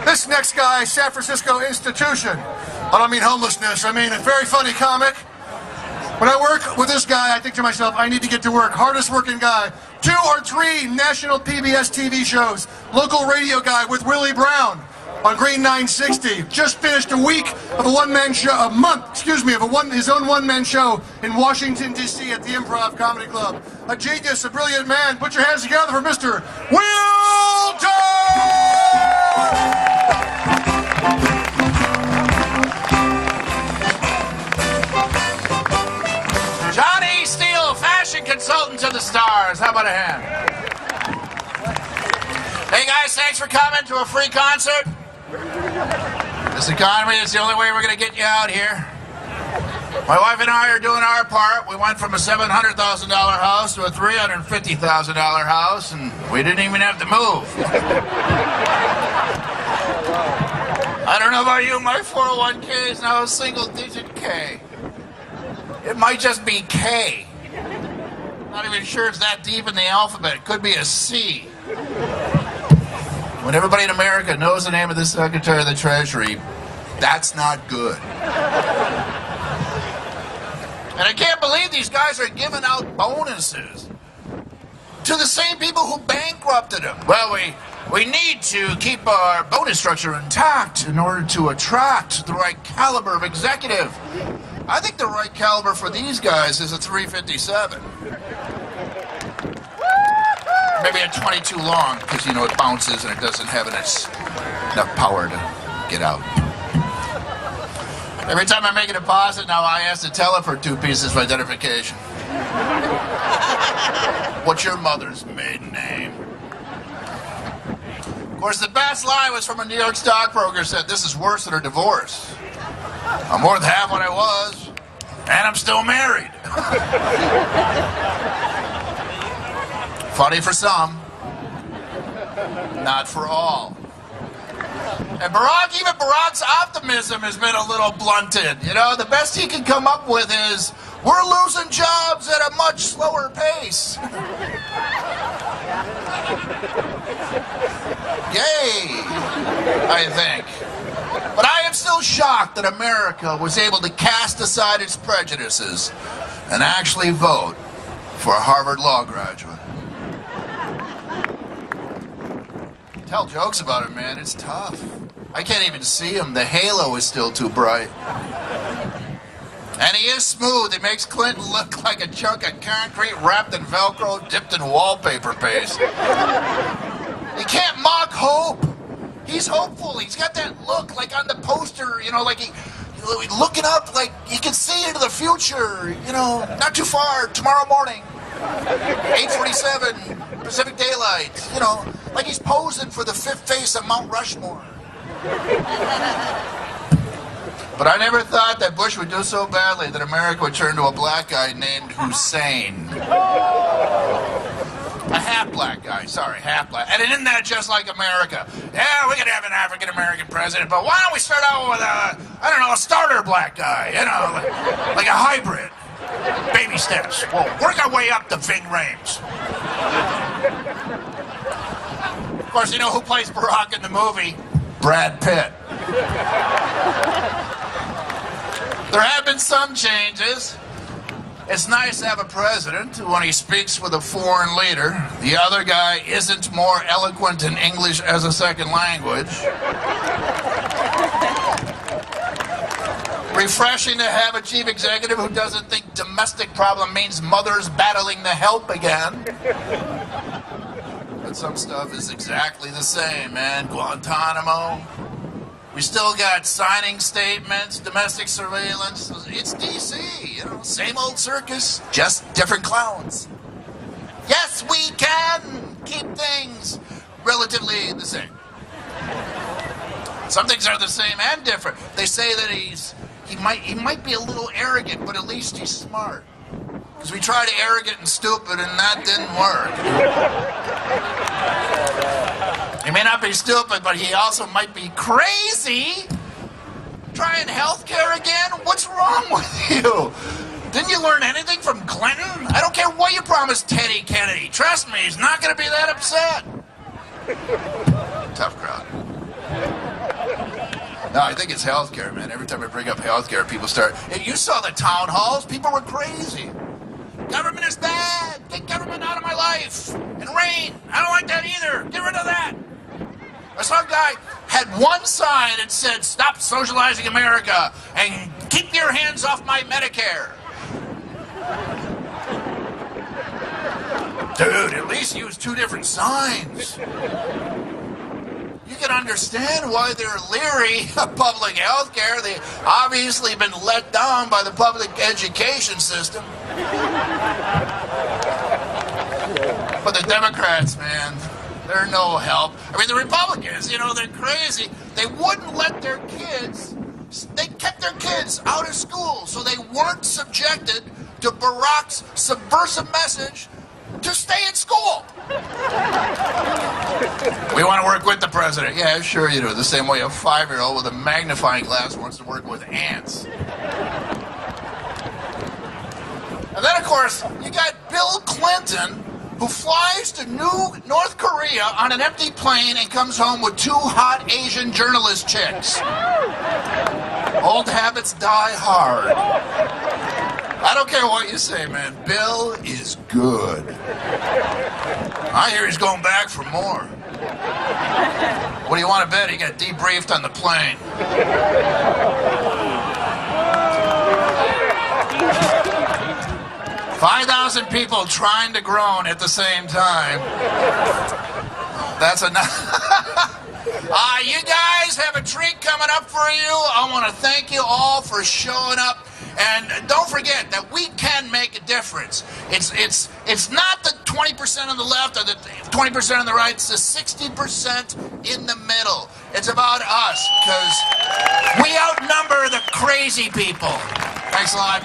This next guy, San Francisco institution. I don't mean homelessness, I mean a very funny comic. When I work with this guy, I think to myself, I need to get to work. Hardest working guy. 2 or 3 national PBS TV shows. Local radio guy with Willie Brown on Green 960. Just finished a week of a one-man show, a month, excuse me, of his own one-man show in Washington, D.C. at the Improv Comedy Club. A genius, a brilliant man. Put your hands together for Mr. Will Durst! Consultant to the stars. How about a hand? Hey guys, thanks for coming to a free concert. This economy is the only way we're going to get you out here. My wife and I are doing our part. We went from a $700,000 house to a $350,000 house, and we didn't even have to move. I don't know about you, my 401k is now a single-digit K. It might just be K. Not even sure it's that deep in the alphabet. It could be a C. When everybody in America knows the name of the Secretary of the Treasury, that's not good. And I can't believe these guys are giving out bonuses to the same people who bankrupted them. Well, we need to keep our bonus structure intact in order to attract the right caliber of executive. I think the right caliber for these guys is a 357. Maybe a 22 long, because, you know, it bounces and it doesn't have enough power to get out. Every time I make a deposit now, I ask the teller for 2 pieces of identification. What's your mother's maiden name? Of course, the best line was from a New York stockbroker said, "This is worse than a divorce. I'm more than half what I was, and I'm still married." Funny for some, not for all. And even Barack's optimism has been a little blunted. You know, the best he can come up with is, we're losing jobs at a much slower pace. Yay, I think. But I am still shocked that America was able to cast aside its prejudices and actually vote for a Harvard Law graduate. Tell jokes about it, man. It's tough. I can't even see him. The halo is still too bright. And he is smooth. It makes Clinton look like a chunk of concrete wrapped in Velcro, dipped in wallpaper paste. You can't mock hope. He's hopeful. He's got that look like on the poster, you know, like he's looking up, like he can see into the future, you know, not too far, tomorrow morning, 8:47, Pacific Daylight, you know, like he's posing for the 5th face of Mount Rushmore. But I never thought that Bush would do so badly that America would turn to a black guy named Hussein. A half-black guy, sorry, half-black. And isn't that just like America? Yeah, we could have an African-American president, but why don't we start out with a starter black guy, you know, like a hybrid. Baby steps. We'll work our way up to Ving Rhames. Of course, you know who plays Barack in the movie? Brad Pitt. There have been some changes. It's nice to have a president who, when he speaks with a foreign leader, the other guy isn't more eloquent in English as a second language. Refreshing to have a chief executive who doesn't think domestic problem means mothers battling the help again. But some stuff is exactly the same, man. Guantanamo. We still got signing statements, domestic surveillance. It's D.C., you know, same old circus, just different clowns. Yes, we can keep things relatively the same. Some things are the same and different. They say that he might be a little arrogant, but at least he's smart. Because we tried arrogant and stupid, and that didn't work. He may not be stupid, but he also might be crazy. Trying healthcare again? What's wrong with you? Didn't you learn anything from Clinton? I don't care what you promised Teddy Kennedy. Trust me, he's not going to be that upset. Tough crowd. No, I think it's healthcare, man. Every time I bring up healthcare, people start. You saw the town halls. People were crazy. Government is bad. Get government out of my life. And rain. I don't like that either. Get rid of that. Some guy had one sign that said, "Stop socializing America and keep your hands off my Medicare." Dude, at least use two different signs. You can understand why they're leery of public health care. They've obviously been let down by the public education system. But the Democrats, man, they're no help. I mean, the Republicans, they're crazy. They wouldn't let their kids, they kept their kids out of school so they weren't subjected to Barack's subversive message to stay in school. We want to work with the president. Yeah, sure you do. The same way a 5-year-old with a magnifying glass wants to work with ants. And then, of course, you got Bill Clinton, who flies to North Korea on an empty plane and comes home with 2 hot Asian journalist chicks. Old habits die hard. I don't care what you say, man. Bill is good. I hear he's going back for more. What do you want to bet? He got debriefed on the plane. $5,000 people trying to groan at the same time. That's enough. You guys have a treat coming up for you. I want to thank you all for showing up. And don't forget that we can make a difference. It's not the 20% on the left or the 20% on the right. It's the 60% in the middle. It's about us, because we outnumber the crazy people. Thanks a lot.